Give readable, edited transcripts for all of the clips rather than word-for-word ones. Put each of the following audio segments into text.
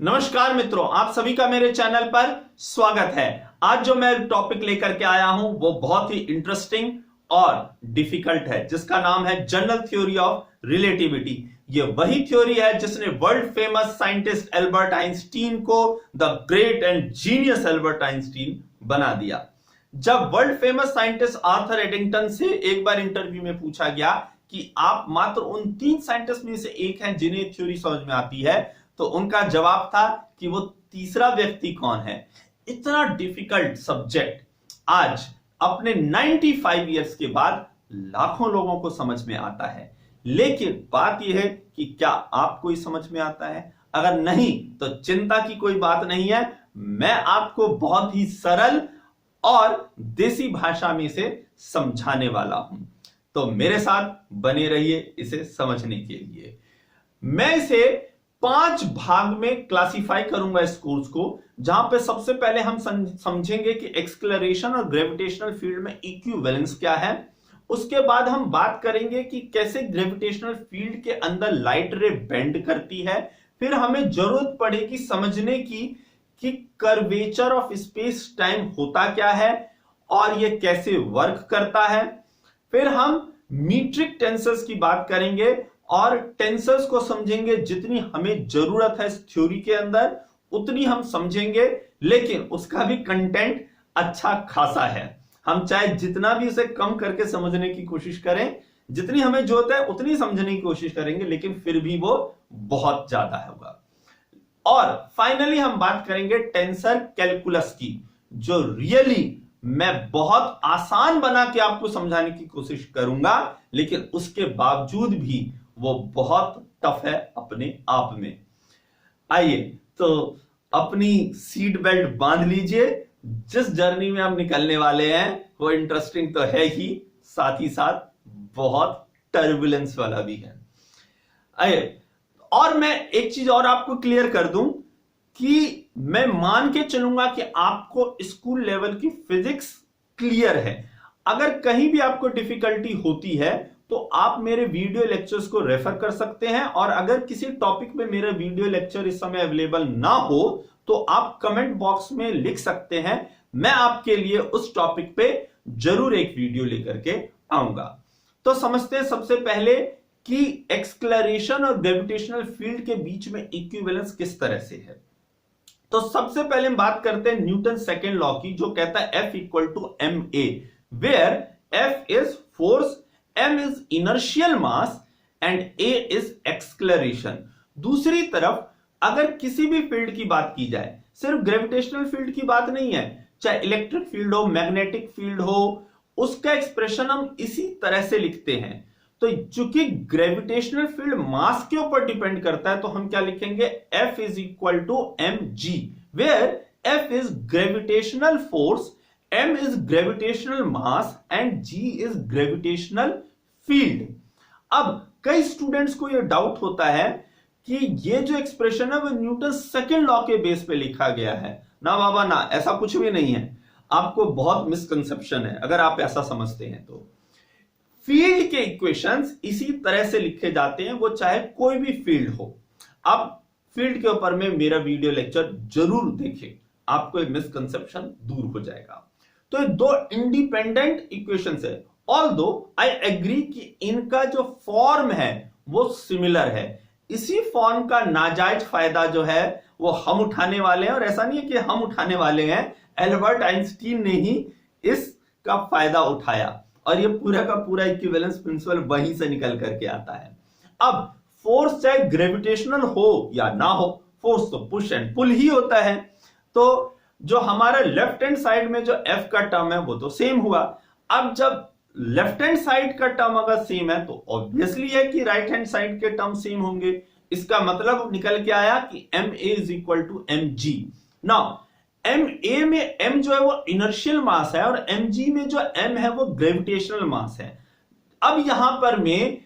नमस्कार मित्रों, आप सभी का मेरे चैनल पर स्वागत है। आज जो मैं टॉपिक लेकर के आया हूं वो बहुत ही इंटरेस्टिंग और डिफिकल्ट है, जिसका नाम है जनरल थ्योरी ऑफ रिलेटिविटी। ये वही थ्योरी है जिसने world famous scientist Albert Einstein को the great and genius Albert Einstein बना दिया। जब world famous scientist Arthur Eddington से एक बार इंटरव्यू में पूछा गया कि आप मात्र उन 3 साइंटिस्ट में से एक हैं जिन्हें थ्योरी समझ में आती है, तो उनका जवाब था कि वो तीसरा व्यक्ति कौन है। इतना डिफिकल्ट सब्जेक्ट आज अपने 95 इयर्स के बाद लाखों लोगों को समझ में आता है। लेकिन बात यह है कि क्या आपको ही समझ में आता है? अगर नहीं तो चिंता की कोई बात नहीं है। मैं आपको बहुत ही सरल और देसी भाषा में इसे समझाने वाला हूं, तो मेरे साथ बने रहिए इसे समझने के लिए। मैं इसे 5 भाग में क्लासिफाई करूंगा इस कोर्स को, जहां पे सबसे पहले हम समझेंगे कि एक्सक्लरेशन और ग्रेविटेशनल फील्ड में इक्विवेलेंस क्या है। उसके बाद हम बात करेंगे कि कैसे ग्रेविटेशनल फील्ड के अंदर लाइट रे बेंड करती है। फिर हमें जरूरत पड़ेगी समझने की कि कर्वेचर ऑफ स्पेस टाइम होता क्या है और यह कैसे वर्क करता है। फिर हम मीट्रिक टेंसर्स की बात करेंगे और टेंसर्स को समझेंगे। जितनी हमें जरूरत है इस थ्योरी के अंदर उतनी हम समझेंगे, लेकिन उसका भी कंटेंट अच्छा खासा है। हम चाहे जितना भी उसे कम करके समझने की कोशिश करें, जितनी हमें जरूरत है उतनी समझने की कोशिश करेंगे, लेकिन फिर भी वो बहुत ज्यादा होगा। और फाइनली हम बात करेंगे टेंसर कैलकुलस की, जो रियली मैं बहुत आसान बना के आपको समझाने की कोशिश करूंगा, लेकिन उसके बावजूद भी वो बहुत टफ है अपने आप में। आइए तो अपनी सीट बेल्ट बांध लीजिए। जिस जर्नी में हम निकलने वाले हैं वो इंटरेस्टिंग तो है ही, साथ ही साथ बहुत टर्बुलेंस वाला भी है। आइए, और मैं एक चीज और आपको क्लियर कर दूं कि मैं मान के चलूंगा कि आपको स्कूल लेवल की फिजिक्स क्लियर है। अगर कहीं भी आपको डिफिकल्टी होती है तो आप मेरे वीडियो लेक्चर्स को रेफर कर सकते हैं, और अगर किसी टॉपिक में मेरा वीडियो लेक्चर इस समय अवेलेबल ना हो तो आप कमेंट बॉक्स में लिख सकते हैं। मैं आपके लिए उस टॉपिक पे जरूर एक वीडियो लेकर के आऊंगा। तो समझते हैं सबसे पहले कि एक्सक्लरेशन और ग्रेविटेशनल फील्ड के बीच में इक्विवेलेंस किस तरह से है। तो सबसे पहले हम बात करते हैं न्यूटन सेकेंड लॉ की, जो कहता है F equal to M A, where F is force, M is inertial mass and A is acceleration. दूसरी तरफ अगर किसी भी फील्ड की बात की जाए, सिर्फ ग्रेविटेशनल फील्ड की बात नहीं है, चाहे इलेक्ट्रिक फील्ड हो, मैग्नेटिक फील्ड हो, उसका एक्सप्रेशन हम इसी तरह से लिखते हैं। तो चूंकि ग्रेविटेशनल फील्ड मास के ऊपर डिपेंड करता है, तो हम क्या लिखेंगे, F is equal to M G, where F is gravitational force, M is gravitational mass and G is gravitational field. अब कई स्टूडेंट्स को यह डाउट होता है कि ये जो एक्सप्रेशन है वो न्यूटन सेकेंड लॉ के बेस पे लिखा गया है। ना बाबा ना, ऐसा कुछ भी नहीं है। आपको बहुत मिसकंसेप्शन है अगर आप ऐसा समझते हैं। तो फील्ड के इक्वेशंस इसी तरह से लिखे जाते हैं, वो चाहे कोई भी फील्ड हो। अब फील्ड के ऊपर में मेरा वीडियो लेक्चर जरूर देखें, आपको एक मिसकंसेप्शन दूर हो जाएगा। तो ये 2 इंडिपेंडेंट इक्वेशंस है, ऑल्दो आई एग्री कि इनका जो फॉर्म है वो सिमिलर है। इसी फॉर्म का नाजायज फायदा जो है वो हम उठाने वाले हैं, और ऐसा नहीं है कि हम उठाने वाले हैं, एल्बर्ट आइंस्टीन ने ही इसका फायदा उठाया, और ये पूरा का पूरा इक्विवेलेंस प्रिंसिपल वहीं से निकल करके आता है। अब फोर्स चाहे ग्रेविटेशनल हो या ना हो, फोर्स तो पुश एंड पुल ही होता है। तो जो हमारा लेफ्ट हैंड साइड में जो F का टर्म है वो तो सेम हुआ। अब जब लेफ्ट हैंड साइड का टर्म अगर सेम है तो ऑब्वियसली है कि राइट हैंड साइड के टर्म सेम होंगे। इसका मतलब निकल के आया कि M A is equal to M G. Now M A में m जो है वो इनर्शियल मास है, और एम जी में जो m है वो ग्रेविटेशनल मास है। अब यहां पर में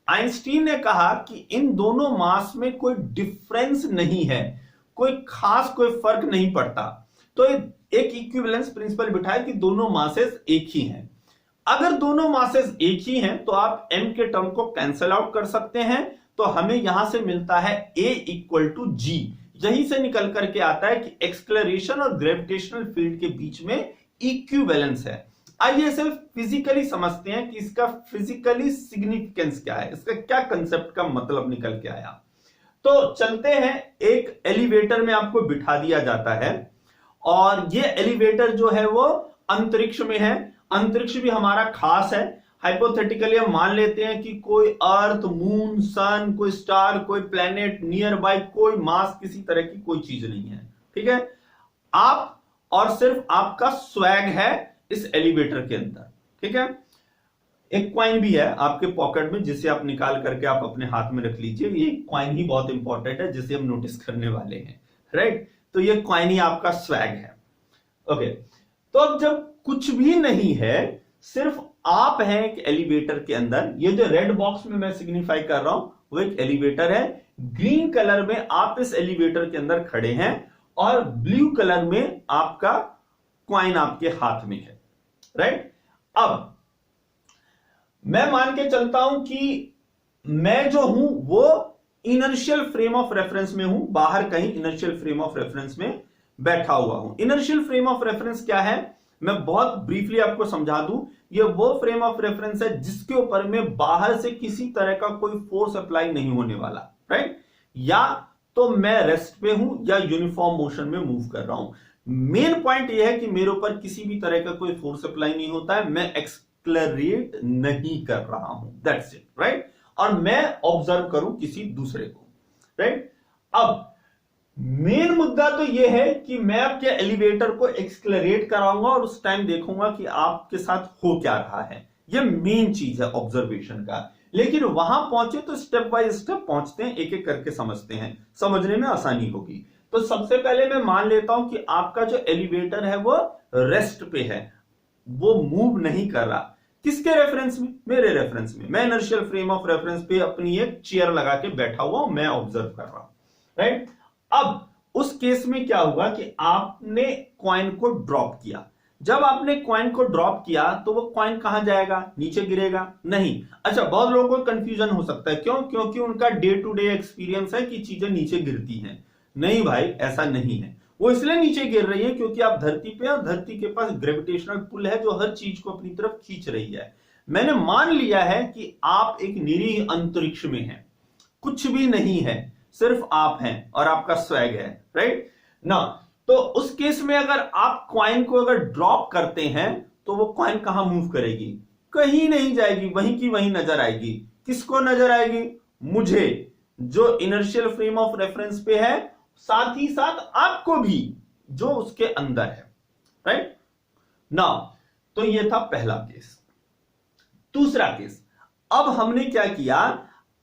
आइंस्टीन ने कहा कि इन दोनों मास में कोई डिफरेंस नहीं है, कोई खास कोई फर्क नहीं पड़ता। तो एक इक्विवेलेंस प्रिंसिपल बिठाया कि दोनों मासेस एक ही हैं। अगर दोनों मासेस एक ही हैं तो आप m के टर्म को कैंसिल आउट कर सकते हैं। तो हमें यहां से मिलता है A इक्वल टू जी, यहीं से निकल करके आता है कि एक्सक्लरेशन और ग्रेविटेशनल फील्ड के बीच में इक्विवेलेंस है। आइए सिर्फ फिजिकली समझते हैं कि इसका फिजिकली सिग्निफिकेंस क्या है, इसका क्या कंसेप्ट का मतलब निकल के आया। तो चलते हैं, एक एलिवेटर में आपको बिठा दिया जाता है और ये एलिवेटर जो है वो अंतरिक्ष में है। अंतरिक्ष भी हमारा खास है। हाइपोथेटिकली हम मान लेते हैं कि कोई अर्थ, मून, सन, कोई स्टार, कोई प्लेनेट नियर बाय, कोई मास, किसी तरह की कोई चीज नहीं है। ठीक है, आप और सिर्फ आपका स्वैग है इस एलिवेटर के अंदर। ठीक है, एक क्वाइन भी है आपके पॉकेट में जिसे आप निकाल करके आप अपने हाथ में रख लीजिए। ये क्वाइन ही बहुत इंपॉर्टेंट है जिसे हम नोटिस करने वाले हैं, राइट। तो ये क्वाइन ही आपका स्वैग है। ओके, तो अब जब कुछ भी नहीं है, सिर्फ आप हैं एक एलिवेटर के अंदर, ये जो रेड बॉक्स में मैं सिग्निफाई कर रहा हूं वो एक एलिवेटर है। ग्रीन कलर में आप इस एलिवेटर के अंदर खड़े हैं और ब्लू कलर में आपका क्वाइन आपके हाथ में है, राइट। अब मैं मान के चलता हूं कि मैं जो हूं वो इनर्शियल फ्रेम ऑफ रेफरेंस में हूं, बाहर कहीं इनर्शियल फ्रेम ऑफ रेफरेंस में बैठा हुआ हूं। इनर्शियल फ्रेम ऑफ रेफरेंस क्या है, मैं बहुत ब्रीफली आपको समझा दूं। ये वो फ्रेम ऑफ रेफरेंस है जिसके ऊपर में बाहर से किसी तरह का कोई फोर्स अप्लाई नहीं होने वाला, राइट। या तो मैं रेस्ट पे हूं या यूनिफॉर्म मोशन में मूव कर रहा हूं। मेन पॉइंट यह है कि मेरे ऊपर किसी भी तरह का कोई फोर्स अप्लाई नहीं होता है, मैं एक्सक्लरेट नहीं कर रहा हूं, दैट्स इट, राइट। और मैं ऑब्जर्व करूं किसी दूसरे को, राइट। अब मेन मुद्दा तो यह है कि मैं आपके एलिवेटर को एक्सक्लरेट कराऊंगा और उस टाइम देखूंगा कि आपके साथ हो क्या रहा है। यह मेन चीज है ऑब्जर्वेशन का। लेकिन वहां पहुंचे तो स्टेप बाय स्टेप पहुंचते हैं, एक एक करके समझते हैं, समझने में आसानी होगी। तो सबसे पहले मैं मान लेता हूं कि आपका जो एलिवेटर है वो रेस्ट पे है, वो मूव नहीं कर रहा। किसके रेफरेंस में? मेरे रेफरेंस में। मैं इनर्शियल फ्रेम ऑफ रेफरेंस पे अपनी एक चेयर लगा के बैठा हुआ हूं, मैं ऑब्जर्व कर रहा हूं, राइट। अब उस केस में क्या हुआ कि आपने कॉइन को ड्रॉप किया। जब आपने कॉइन को ड्रॉप किया तो वो कॉइन कहां जाएगा? नीचे गिरेगा? नहीं। अच्छा, बहुत लोगों को कंफ्यूजन हो सकता है, क्यों? क्योंकि उनका डे टू डे एक्सपीरियंस है कि चीजें नीचे गिरती हैं। नहीं भाई, ऐसा नहीं है। वो इसलिए नीचे गिर रही है क्योंकि आप धरती पे, और धरती के पास ग्रेविटेशनल पुल है जो हर चीज को अपनी तरफ खींच रही है। मैंने मान लिया है कि आप एक निरीह अंतरिक्ष में हैं, कुछ भी नहीं है, सिर्फ आप हैं और आपका स्वैग है, राइट ना। तो उस केस में अगर आप कॉइन को अगर ड्रॉप करते हैं तो वो कॉइन कहां मूव करेगी? कहीं नहीं जाएगी, वहीं की वहीं नजर आएगी। किसको नजर आएगी? मुझे, जो इनर्शियल फ्रेम ऑफ रेफरेंस पे है, साथ ही साथ आपको भी जो उसके अंदर है, राइट ना। तो ये था पहला केस। दूसरा केस, अब हमने क्या किया,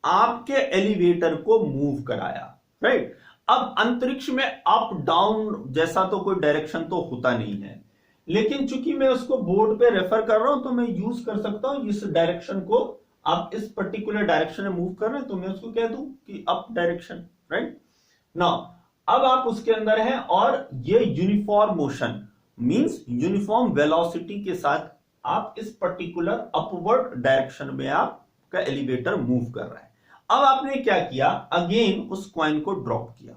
आपके एलिवेटर को मूव कराया, राइट। अब अंतरिक्ष में अप डाउन जैसा तो कोई डायरेक्शन तो होता नहीं है, लेकिन चूंकि मैं उसको बोर्ड पे रेफर कर रहा हूं तो मैं यूज कर सकता हूं इस डायरेक्शन को। आप इस पर्टिकुलर डायरेक्शन में मूव कर रहे हैं तो मैं उसको कह दूं कि अप डायरेक्शन, राइट ना। अब आप उसके अंदर हैं और ये uniform motion means uniform velocity के साथ आप इस पर्टिकुलर अपवर्ड डायरेक्शन में आपका एलिवेटर मूव कर रहा है। अब आपने क्या किया, अगेन उस कॉइन को ड्रॉप किया।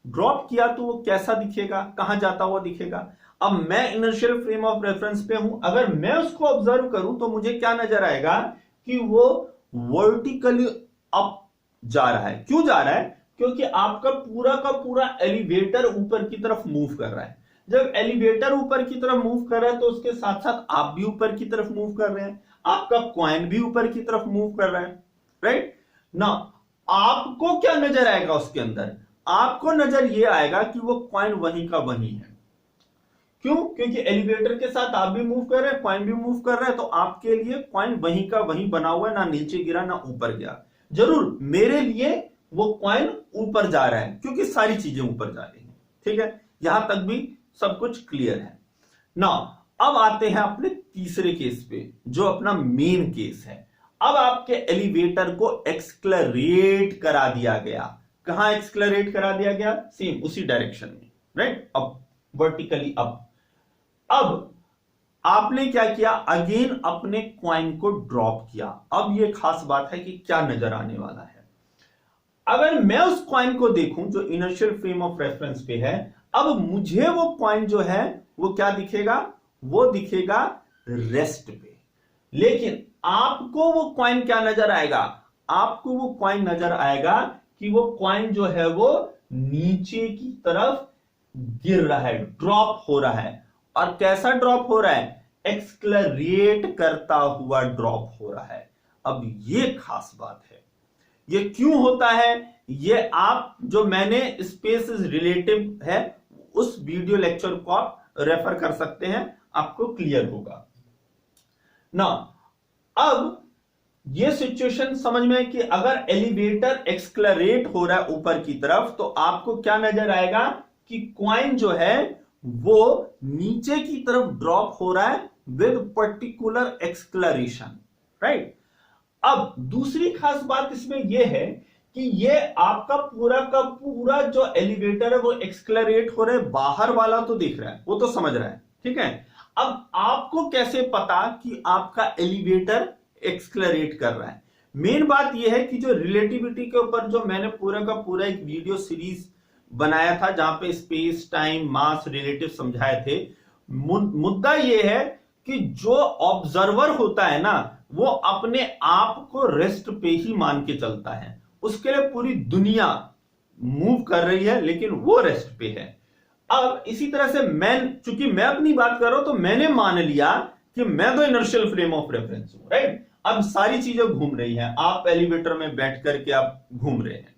ड्रॉप किया तो वो कैसा दिखेगा, कहां जाता हुआ दिखेगा? अब मैं इनर्शियल फ्रेम ऑफ रेफरेंस पे हूं, अगर मैं उसको ऑब्जर्व करूं तो मुझे क्या नजर आएगा कि वो वर्टिकली अप जा रहा है। क्यों जा रहा है? क्योंकि आपका पूरा का पूरा एलिवेटर ऊपर की तरफ मूव कर रहा है। जब एलिवेटर ऊपर की तरफ मूव कर रहा है तो उसके साथ साथ आप भी ऊपर की तरफ मूव कर रहे हैं, आपका कॉइन भी ऊपर की तरफ मूव कर रहा है, राइट ना। आपको क्या नजर आएगा उसके अंदर? आपको नजर यह आएगा कि वो कॉइन वहीं का वहीं है। क्यों? क्योंकि एलिवेटर के साथ आप भी मूव कर रहे हैं, कॉइन भी मूव कर रहा है, तो आपके लिए कॉइन वहीं का वहीं बना हुआ है, ना नीचे गिरा ना ऊपर गया। जरूर मेरे लिए वो कॉइन ऊपर जा रहा है क्योंकि सारी चीजें ऊपर जा रही हैं, ठीक है। यहां तक भी सब कुछ क्लियर है ना। अब आते हैं अपने तीसरे केस पे, जो अपना मेन केस है। अब आपके एलिवेटर को एक्सक्लरेट करा दिया गया। कहां एक्सक्लरेट करा दिया गया? सेम उसी डायरेक्शन में, राइट, अब वर्टिकली अप। अब आपने क्या किया, अगेन अपने कॉइन को ड्रॉप किया। अब यह खास बात है कि क्या नजर आने वाला है। अगर मैं उस कॉइन को देखूं जो इनर्शियल फ्रेम ऑफ रेफरेंस पे है, अब मुझे वो कॉइन जो है वो क्या दिखेगा, वो दिखेगा रेस्ट पे। लेकिन आपको वो कॉइन क्या नजर आएगा, आपको वो कॉइन नजर आएगा कि वो कॉइन जो है वो नीचे की तरफ गिर रहा है, ड्रॉप हो रहा है। और कैसा ड्रॉप हो रहा है, एक्सलरेट करता हुआ ड्रॉप हो रहा है। अब ये खास बात है। ये क्यों होता है, ये आप जो मैंने स्पेस इज रिलेटिव है उस वीडियो लेक्चर को आप रेफर कर सकते हैं, आपको क्लियर होगा ना। अब ये सिचुएशन समझ में है कि अगर एलिवेटर एक्सलरेट हो रहा है ऊपर की तरफ, तो आपको क्या नजर आएगा कि कॉइन जो है वो नीचे की तरफ ड्रॉप हो रहा है विद पर्टिकुलर एक्सलरेशन, राइट। अब दूसरी खास बात इसमें यह है कि ये आपका पूरा का पूरा जो एलिवेटर है वो एक्सलरेट हो रहा है, बाहर वाला तो दिख रहा है, वो तो समझ रहा है, ठीक है। अब आपको कैसे पता कि आपका एलिवेटर एक्सलरेट कर रहा है, मेन बात यह है कि जो रिलेटिविटी के ऊपर जो मैंने पूरा का पूरा एक वीडियो सीरीज बनाया था जहां पे स्पेस टाइम मास रिलेटिव समझाए थे, मुद्दा यह है कि जो ऑब्जर्वर होता है ना वो अपने आप को रेस्ट पे ही मान के चलता है, उसके लिए पूरी दुनिया मूव कर रही है लेकिन वो रेस्ट पे है। अब इसी तरह से चूंकि मैं अपनी बात कर रहा हूं तो मैंने मान लिया कि मैं तो इनर्शियल फ्रेम ऑफ रेफरेंस हूं, राइट। अब सारी चीजें घूम रही हैं, आप एलिवेटर में बैठ करके आप घूम रहे हैं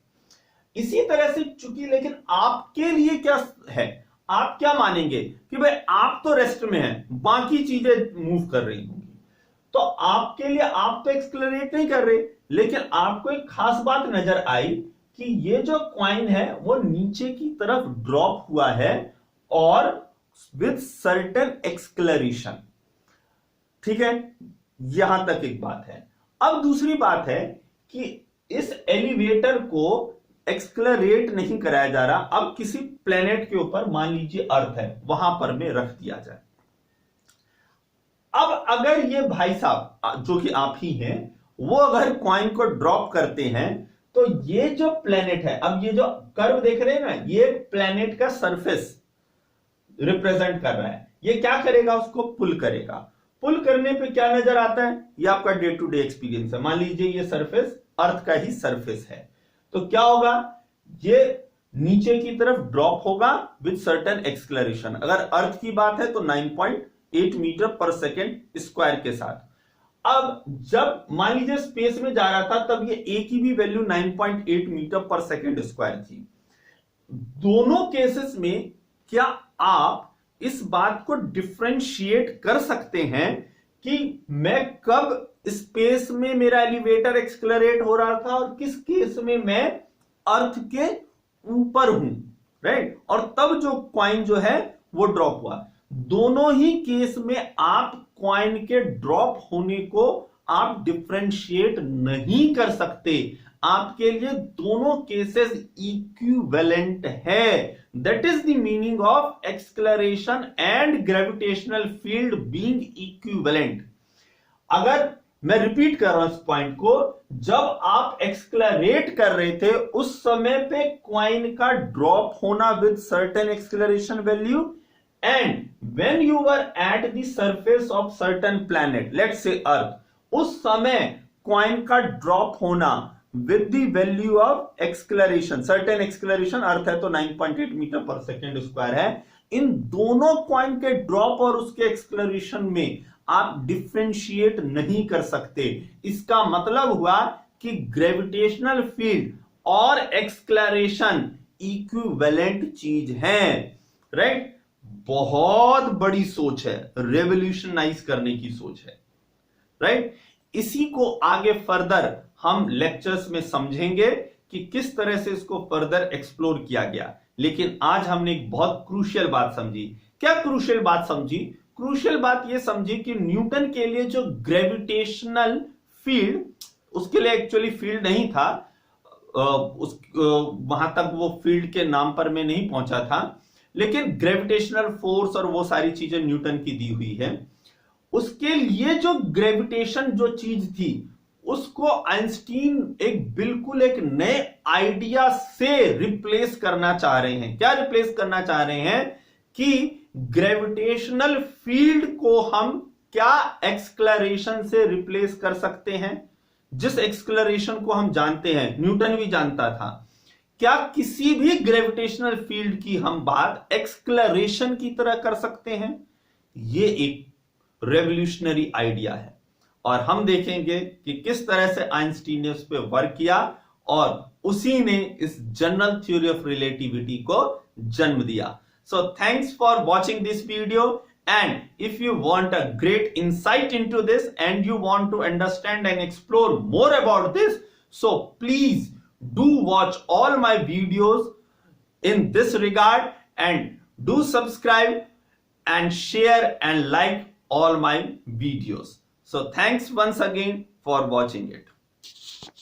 इसी तरह से, चूंकि लेकिन आपके लिए क्या है, आप क्या मानेंगे कि भाई आप तो रेस्ट में हैं, बाकी चीजें मूव कर रही होंगी, तो आपके लिए आप तो एक्सलरेट नहीं कर रहे, लेकिन आपको एक खास बात नजर आई कि ये जो कॉइन है वो नीचे की तरफ ड्रॉप हुआ है और विद सर्टेन एक्सलरेशन, ठीक है। यहां तक एक बात है। अब दूसरी बात है कि इस एलिवेटर को एक्सलरेट नहीं कराया जा रहा, अब किसी प्लेनेट के ऊपर, मान लीजिए अर्थ है, वहां पर में रख दिया जाए। अब अगर ये भाई साहब जो कि आप ही हैं, वो अगर कॉइन को ड्रॉप करते हैं तो ये जो प्लेनेट है, अब ये जो कर्व देख रहे हैं ना, ये प्लेनेट का सरफेस रिप्रेजेंट कर रहा है, ये क्या करेगा, उसको पुल करेगा। पुल करने पे क्या नजर आता है, ये आपका डे टू डे एक्सपीरियंस है। मान लीजिए ये सरफेस अर्थ का ही सरफेस है, तो क्या होगा, ये नीचे की तरफ ड्रॉप होगा विद सर्टेन एक्सलरेशन। अगर अर्थ की बात है तो 9.8 मीटर पर सेकेंड स्क्वायर के साथ। अब जब मान लीजिए स्पेस में जा रहा था तब ये ए की भी वैल्यू 9.8 मीटर पर सेकेंड स्क्वायर थी। दोनों केसेस में क्या आप इस बात को डिफरेंशिएट कर सकते हैं कि मैं कब स्पेस में मेरा एलिवेटर एक्सलरेट हो रहा था और किस केस में मैं अर्थ के ऊपर हूं, राइट। और तब जो कॉइन जो है वो ड्रॉप हुआ। दोनों ही केस में आप कॉइन के ड्रॉप होने को आप डिफरेंशिएट नहीं कर सकते, आपके लिए दोनों केसेस इक्विवेलेंट है। That is the meaning of acceleration and gravitational field being equivalent. अगर मैं रिपीट कर रहा हूं इस पॉइंट को, जब आप एक्सलरेट कर रहे थे उस समय पे कॉइन का ड्रॉप होना with certain acceleration value, and when you were at the surface of certain planet, let's say earth, उस समय कॉइन का ड्रॉप होना with the value of acceleration, certain acceleration, earth है तो 9.8 मीटर पर सेकेंड स्क्वायर है। इन दोनों कॉइन के ड्रॉप और उसके एक्सलरेशन में आप डिफरेंशिएट नहीं कर सकते। इसका मतलब हुआ कि ग्रेविटेशनल फील्ड और एक्सलरेशन इक्विवेलेंट चीज है, राइट। बहुत बड़ी सोच है, रेवोल्यूशनाइज करने की सोच है, राइट। इसी को आगे फर्दर हम लेक्चर्स में समझेंगे कि किस तरह से इसको फर्दर एक्सप्लोर किया गया। लेकिन आज हमने एक बहुत क्रूशियल बात समझी। क्या क्रूशियल बात समझी? क्रूशियल बात यह समझी कि न्यूटन के लिए जो ग्रेविटेशनल फील्ड, उसके लिए एक्चुअली फील्ड नहीं था, वहां तक वो फील्ड के नाम पर मैं नहीं पहुंचा था, लेकिन ग्रेविटेशनल फोर्स और वो सारी चीजें न्यूटन की दी हुई है। उसके लिए जो ग्रेविटेशन जो चीज थी उसको आइंस्टीन एक नए आइडिया से रिप्लेस करना चाह रहे हैं। क्या रिप्लेस करना चाह रहे हैं कि ग्रेविटेशनल फील्ड को हम क्या एक्सक्लरेशन से रिप्लेस कर सकते हैं। जिस एक्सक्लरेशन को हम जानते हैं, न्यूटन भी जानता था, क्या किसी भी ग्रेविटेशनल फील्ड की हम बात एक्सक्लरेशन की तरह कर सकते हैं। यह एक रेवोल्यूशनरी आइडिया है और हम देखेंगे कि किस तरह से आइंस्टीन ने उस पर वर्क किया और उसी ने इस जनरल थ्योरी ऑफ रिलेटिविटी को जन्म दिया। So thanks for watching this video, and if you want a great insight into this and you want to understand and explore more about this, so please do watch all my videos in this regard and do subscribe and share and like all my videos. So thanks once again for watching it.